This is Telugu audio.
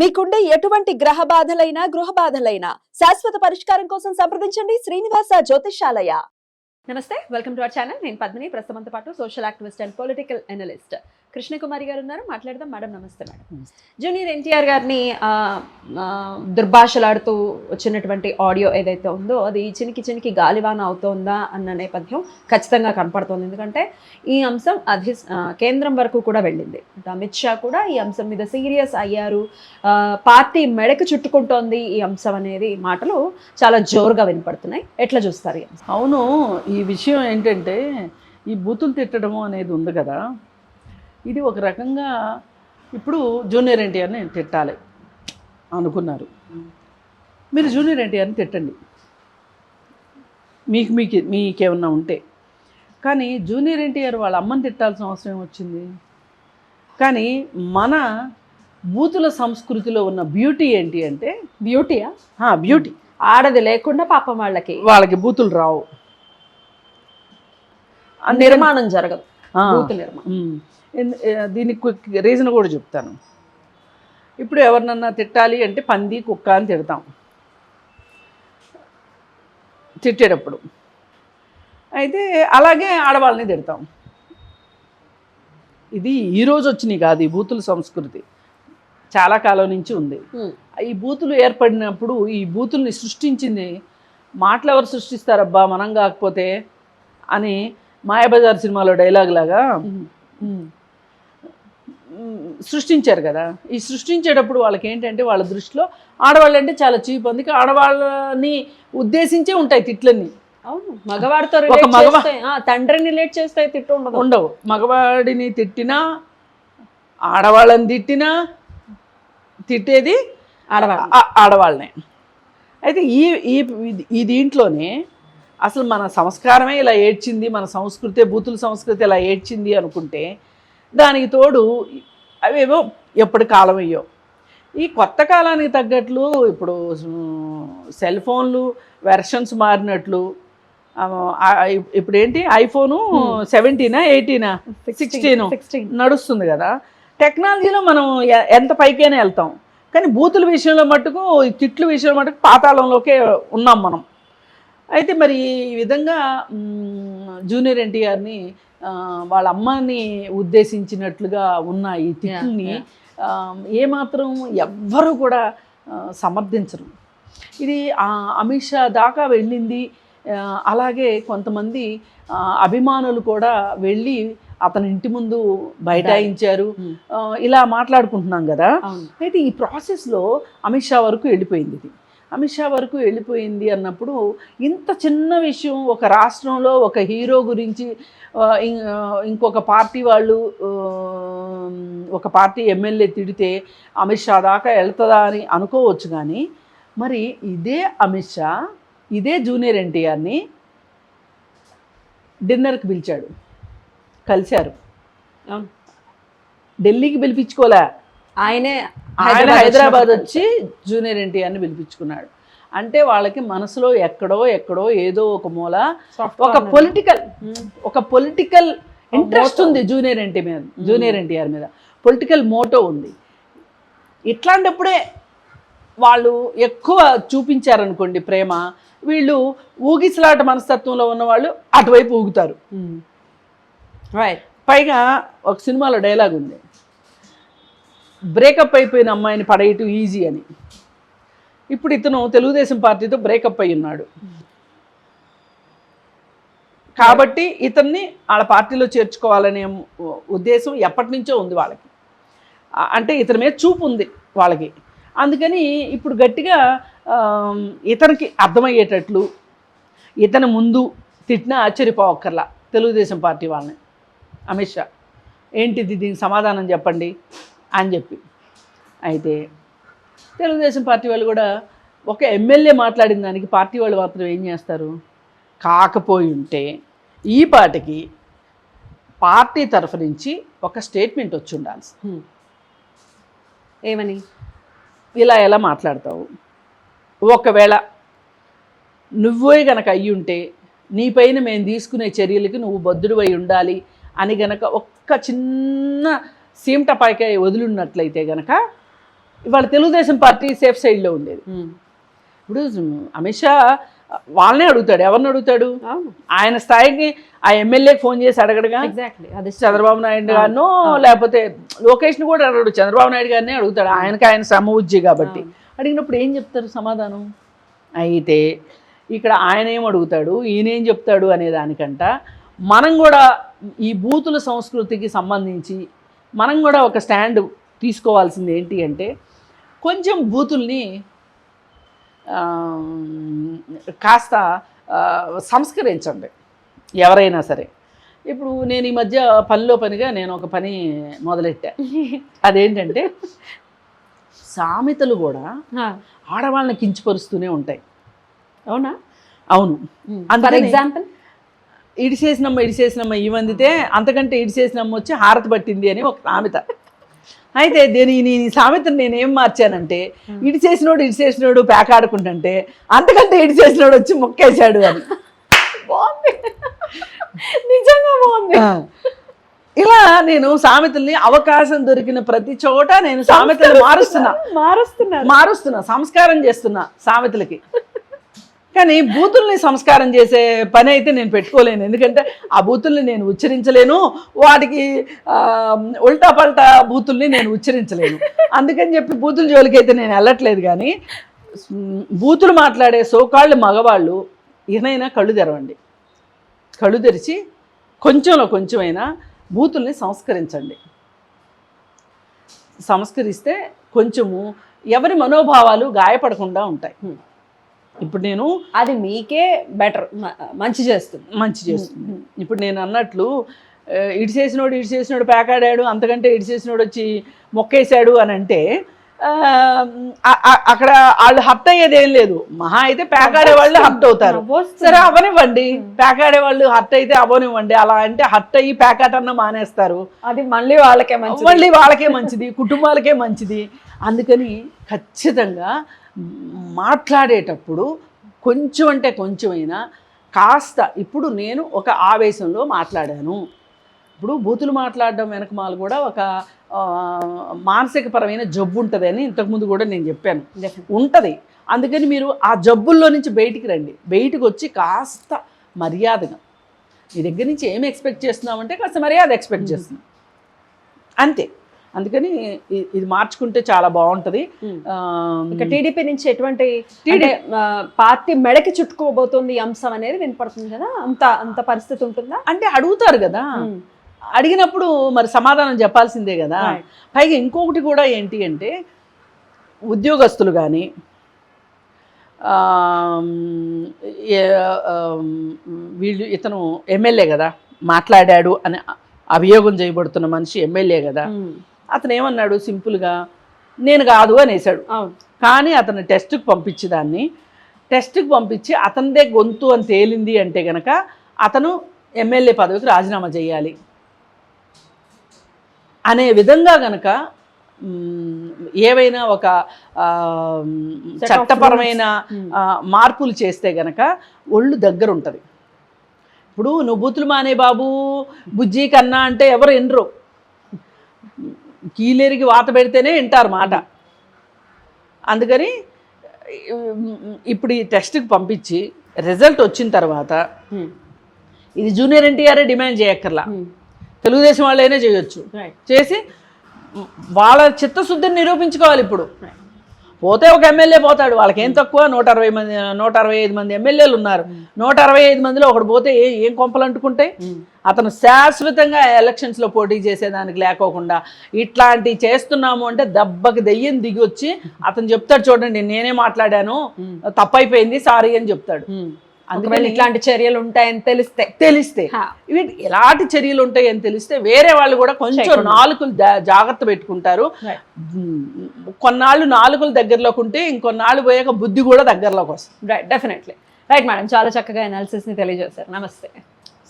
మీకుండే ఎటువంటి గ్రహ బాధలైనా గృహ బాధలైనా శాశ్వత పరిష్కారం కోసం సంప్రదించండి శ్రీనివాస జ్యోతిషాలయ. నమస్తే, వెల్కమ్ టు అవర్ ఛానల్. నేను పద్మిని. ప్రస్తుతంతో పాటు social activist and political analyst Krishnakumari గారు ఉన్నారు. మాట్లాడదాం. మేడం నమస్తే. మేడం, జూనియర్ ఎన్టీఆర్ గారిని దుర్భాషలాడుతూ వచ్చినటువంటి ఆడియో ఏదైతే ఉందో అది చినికి చినికి గాలివాన అవుతోందా అన్న నేపథ్యం ఖచ్చితంగా కనపడుతోంది. ఎందుకంటే ఈ అంశం కేంద్రం వరకు కూడా వెళ్ళింది. అమిత్ షా కూడా ఈ అంశం మీద సీరియస్ అయ్యారు. పార్టీ మెడకు చుట్టుకుంటోంది ఈ అంశం అనేది మాటలు చాలా జోరుగా వినపడుతున్నాయి. ఎట్లా చూస్తారు ఈ అంశం? అవును, ఈ విషయం ఏంటంటే ఈ బూతులు తిట్టడము అనేది ఉంది కదా, ఇది ఒక రకంగా ఇప్పుడు జూనియర్ ఎన్టీఆర్ని తిట్టాలి అనుకున్నారు. మీరు జూనియర్ ఎన్టీఆర్ని తిట్టండి, మీకేమన్నా ఉంటే. కానీ జూనియర్ ఎన్టీఆర్ వాళ్ళ అమ్మని తిట్టాల్సిన అవసరం వచ్చింది. కానీ మన బూతుల సంస్కృతిలో ఉన్న బ్యూటీ ఏంటి అంటే, బ్యూటీయా? బ్యూటీ ఆడది లేకుండా పాపం వాళ్ళకి బూతులు రావు, నిర్మాణం జరగదు. బూతు నిర్మాణం. దీనికి రీజన్ కూడా చెప్తాను. ఇప్పుడు ఎవరినన్నా తిట్టాలి అంటే పంది కుక్క అని తిడతాం తిట్టేటప్పుడు. అయితే అలాగే ఆడవాళ్ళని తిడతాం. ఇది ఈరోజు వచ్చినాయి కాదు, ఈ బూతుల సంస్కృతి చాలా కాలం నుంచి ఉంది. ఈ బూతులు ఏర్పడినప్పుడు ఈ బూతుల్ని సృష్టించింది మాటలు ఎవరు సృష్టిస్తారబ్బా మనం కాకపోతే అని మాయాబజార్ సినిమాలో డైలాగ్ లాగా సృష్టించారు కదా. ఈ సృష్టించేటప్పుడు వాళ్ళకి ఏంటంటే వాళ్ళ దృష్టిలో ఆడవాళ్ళు అంటే చాలా చీప్. అందుకే ఆడవాళ్ళని ఉద్దేశించే ఉంటాయి తిట్లన్నీ. అవును, మగవాడితో తండ్రిని రిలేట్ చేస్తే తిట్టు ఉండవు. మగవాడిని తిట్టినా ఆడవాళ్ళని తిట్టినా తిట్టేది ఆడవాళ్ళనే. అయితే ఈ దీంట్లోనే అసలు మన సంస్కారమే ఇలా ఏడ్చింది, మన సంస్కృతి బూతుల సంస్కృతి ఇలా ఏడ్చింది అనుకుంటే దానికి తోడు అవేవో ఎప్పటి కాలం అయ్యో. ఈ కొత్త కాలానికి తగ్గట్లు ఇప్పుడు సెల్ ఫోన్లు వెర్షన్స్ మారినట్లు ఇప్పుడు ఏంటి ఐఫోను 17, 18, 16 నడుస్తుంది కదా. టెక్నాలజీలో మనం ఎంత పైకైనా వెళ్తాం. కానీ బూతుల విషయంలో మట్టుకు తిట్ల విషయంలో మటుకు పాతాళంలోకే ఉన్నాం మనం. అయితే మరి ఈ విధంగా జూనియర్ ఎన్టీఆర్ని వాళ్ళ అమ్మని ఉద్దేశించినట్లుగా ఉన్న ఈ తిట్లని ఏమాత్రం ఎవ్వరూ కూడా సమర్థించరు. ఇది అమిత్ షా దాకా వెళ్ళింది. అలాగే కొంతమంది అభిమానులు కూడా వెళ్ళి అతని ఇంటి ముందు బైఠాయించారు. ఇలా మాట్లాడుకుంటున్నాం కదా. అయితే ఈ ప్రాసెస్లో అమిత్ షా వరకు వెళ్ళిపోయింది. ఇది అమిత్ షా వరకు వెళ్ళిపోయింది అన్నప్పుడు ఇంత చిన్న విషయం ఒక రాష్ట్రంలో ఒక హీరో గురించి ఇంకొక పార్టీ వాళ్ళు ఒక పార్టీ ఎమ్మెల్యే తిడితే అమిత్ షా దాకా వెళ్తుందా అని అనుకోవచ్చు. కానీ మరి ఇదే అమిత్ షా ఇదే జూనియర్ ఎన్టీఆర్ని డిన్నర్కి పిలిచాడు, కలిశారు. ఢిల్లీకి పిలిపించుకోలే, ఆయన హైదరాబాద్ వచ్చి జూనియర్ ఎన్టీఆర్ని పిలిపించుకున్నాడు. అంటే వాళ్ళకి మనసులో ఎక్కడో ఏదో ఒక మూల ఒక పొలిటికల్ ఇంట్రెస్ట్ ఉంది జూనియర్ ఎన్టీఆర్ మీద పొలిటికల్ మోటో ఉంది. ఇట్లాంటప్పుడే వాళ్ళు ఎక్కువ చూపించారనుకోండి ప్రేమ, వీళ్ళు ఊగిసలాట మనస్తత్వంలో ఉన్నవాళ్ళు అటువైపు ఊగుతారు. పైగా ఒక సినిమాలో డైలాగ్ ఉంది, బ్రేకప్ అయిపోయిన అమ్మాయిని పడేయటం ఈజీ అని. ఇప్పుడు ఇతను తెలుగుదేశం పార్టీతో బ్రేకప్ అయి ఉన్నాడు కాబట్టి ఇతన్ని వాళ్ళ పార్టీలో చేర్చుకోవాలనే ఉద్దేశం ఎప్పటి నుంచో ఉంది వాళ్ళకి. అంటే ఇతని మీద చూపు ఉంది వాళ్ళకి. అందుకని ఇప్పుడు గట్టిగా ఇతనికి అర్థమయ్యేటట్లు ఇతని ముందు తిట్టినా ఆశ్చర్యపోవక్కర్లా తెలుగుదేశం పార్టీ వాళ్ళని. అమిత్ షా ఏంటిది, దీనికి సమాధానం చెప్పండి అని చెప్పి. అయితే తెలుగుదేశం పార్టీ వాళ్ళు కూడా ఒక ఎమ్మెల్యే మాట్లాడిన దానికి పార్టీ వాళ్ళు మాత్రం ఏం చేస్తారు? కాకపోయి ఉంటే ఈ పాటికి పార్టీ తరఫు నుంచి ఒక స్టేట్మెంట్ వచ్చి ఉండాలి. ఏమని? ఇలా ఎలా మాట్లాడతావు, ఒకవేళ నువ్వే గనక అయ్యి ఉంటే నీపైన మేము తీసుకునే చర్యలకి నువ్వు బద్దుడువై ఉండాలి అని గనక ఒక్క చిన్న సీమటపాయికాయ వదిలినట్లయితే గనక ఇవాళ తెలుగుదేశం పార్టీ సేఫ్ సైడ్లో ఉండేది. ఇప్పుడు అమిత్ షా వాళ్ళనే అడుగుతాడు, ఎవరిని అడుగుతాడు? ఆయన స్థాయికి ఆ ఎమ్మెల్యేకి ఫోన్ చేసి అడగడుగా. ఎగ్జాక్ట్లీ అది చంద్రబాబు నాయుడు గారినో లేకపోతే లోకేష్ని కూడా అడగడు, చంద్రబాబు నాయుడు గారినే అడుగుతాడు. ఆయన సమవుజ్జి కాబట్టి. అడిగినప్పుడు ఏం చెప్తారు సమాధానం? అయితే ఇక్కడ ఆయన ఏం అడుగుతాడు, ఈయన ఏం చెప్తాడు అనే దానికంట మనం కూడా ఈ బూతుల సంస్కృతికి సంబంధించి మనం కూడా ఒక స్టాండ్ తీసుకోవాల్సింది ఏంటి అంటే, కొంచెం బూతుల్ని కాస్త సంస్కరించండి ఎవరైనా సరే. ఇప్పుడు నేను ఈ మధ్య పనిగా నేను ఒక పని మొదలెట్టా. అదేంటంటే సామెతలు కూడా ఆడవాళ్ళని కించపరుస్తూనే ఉంటాయి. అవునా? అవును. ఫర్ ఎగ్జాంపుల్ ఇడిసేసినమ్మ ఈ వందితే అంతకంటే ఇడిసేసినమ్మ వచ్చి హారతి పట్టింది అని ఒక సామెత. అయితే ఈ సామెతను నేనేం మార్చానంటే, ఇడిచేసినోడు పేకాడుకుంటుంటే అంతకంటే ఇడిచేసినోడు వచ్చి మొక్కేశాడు అని. బాగుంది, నిజంగా బాగుంది. ఇలా నేను సామెతల్ని అవకాశం దొరికిన ప్రతి చోట నేను సామెతలు మారుస్తున్నా సంస్కారం చేస్తున్నా సామెతలకి. కానీ బూతుల్ని సంస్కారం చేసే పని అయితే నేను పెట్టుకోలేను. ఎందుకంటే ఆ బూతుల్ని నేను ఉచ్చరించలేను, వాటికి ఉల్టా పల్టా బూతుల్ని నేను ఉచ్చరించలేను. అందుకని చెప్పి బూతుల జోలికి అయితే నేను వెళ్ళట్లేదు. కానీ బూతులు మాట్లాడే సోకాళ్ళు మగవాళ్ళు ఏనైనా కళ్ళు తెరవండి. కళ్ళు తెరిచి కొంచెంలో కొంచెమైనా బూతుల్ని సంస్కరించండి. సంస్కరిస్తే కొంచెము ఎవరి మనోభావాలు గాయపడకుండా ఉంటాయి. ఇప్పుడు నేను అది మీకే బెటర్, మంచి చేస్తుంది. ఇప్పుడు నేను అన్నట్లు ఇడిచేసినోడు పేకాడాడు, అంతకంటే ఇడిచేసినోడు వచ్చి మొక్కేశాడు అని అంటే అక్కడ వాళ్ళు హర్ట్ అయ్యేది ఏం లేదు. మహా అయితే పేకాడే వాళ్ళు హర్ట్ అవుతారు. సరే అవనివ్వండి, పేకాడే వాళ్ళు హర్ట్ అయితే అవనివ్వండి. అలా అంటే హర్ట్ అయ్యి పేకాటన్నా మానేస్తారు. అది మళ్ళీ వాళ్ళకే మంచిది, కుటుంబాలకే మంచిది. అందుకని ఖచ్చితంగా మాట్లాడేటప్పుడు కొంచెం అంటే కొంచెమైనా కాస్త, ఇప్పుడు నేను ఒక ఆవేశంలో మాట్లాడాను. ఇప్పుడు బూతులు మాట్లాడడం వెనకమాల కూడా ఒక మానసికపరమైన జబ్బు ఉంటుంది అని ఇంతకుముందు కూడా నేను చెప్పాను, ఉంటుంది. అందుకని మీరు ఆ జబ్బుల్లో నుంచి బయటికి రండి. బయటకు వచ్చి కాస్త మర్యాదగా, మీ దగ్గర నుంచి ఏమి ఎక్స్పెక్ట్ చేస్తున్నామంటే కాస్త మర్యాద ఎక్స్పెక్ట్ చేస్తున్నాం అంతే. అందుకని ఇది మార్చుకుంటే చాలా బాగుంటుంది. ఇక టీడీపీ నుంచి ఎటువంటి పార్టీ మెడకి చుట్టుకోబోతోంది అంశం అనేది వినపడుతుంది కదా, అంత పరిస్థితి ఉంటుందా? అంటే అడుగుతారు కదా, అడిగినప్పుడు మరి సమాధానం చెప్పాల్సిందే కదా. పైగా ఇంకొకటి కూడా ఏంటి అంటే, ఉద్యోగస్తులు కానీ ఇతను ఎమ్మెల్యే కదా, మాట్లాడాడు అని అభియోగం చేయబడుతున్న మనిషి ఎమ్మెల్యే కదా, అతను ఏమన్నాడు, సింపుల్గా నేను కాదు అనేసాడు. కానీ అతను టెస్ట్కి పంపించి అతనిదే గొంతు అని తేలింది అంటే గనక అతను ఎమ్మెల్యే పదవికి రాజీనామా చేయాలి అనే విధంగా గనక ఏవైనా ఒక చట్టపరమైన మార్పులు చేస్తే గనక ఒళ్ళు దగ్గర ఉంటుంది. ఇప్పుడు నువ్వు బూతులు మానే బాబు, బుజ్జి కన్నా అంటే ఎవరు ఎనరు, కీలేరికి వాత పెడితేనే వింటారు మాట. అందుకని ఇప్పుడు ఈ టెస్ట్కి పంపించి రిజల్ట్ వచ్చిన తర్వాత ఇది జూనియర్ ఎన్టీఆర్ డిమాండ్ చేయక్కర్లా, తెలుగుదేశం వాళ్ళైనా చేయొచ్చు. చేసి వాళ్ళ చిత్తశుద్ధిని నిరూపించుకోవాలి. ఇప్పుడు పోతే ఒక ఎమ్మెల్యే పోతాడు, వాళ్ళకి ఏం తక్కువ, 165 మంది ఎమ్మెల్యేలు ఉన్నారు. 165 మందిలో ఒకడు పోతే ఏం కొంపలు అంటుకుంటాయి. అతను శాశ్వతంగా ఎలక్షన్స్లో పోటీ చేసేదానికి లేకోకుండా ఇట్లాంటివి చేస్తున్నాము అంటే దెబ్బకి దెయ్యం దిగి వచ్చి అతను చెప్తాడు, చూడండి నేనే మాట్లాడాను, తప్పైపోయింది, సారీ అని చెప్తాడు. అందుకని ఇట్లాంటి చర్యలు ఉంటాయని తెలిస్తే ఎలాంటి చర్యలు ఉంటాయని తెలిస్తే వేరే వాళ్ళు కూడా కొంచెం నాలుకలు జాగ్రత్త పెట్టుకుంటారు. కొన్నాళ్ళు నాలుకలు దగ్గరలోకి ఉంటే ఇంకొన్నాళ్ళు పోయాక బుద్ధి కూడా దగ్గరలోకి వస్తుంది. రైట్, డెఫినెట్లీ రైట్ మేడం, చాలా చక్కగా అనాలిసిస్ని తెలియజేశారు. నమస్తే.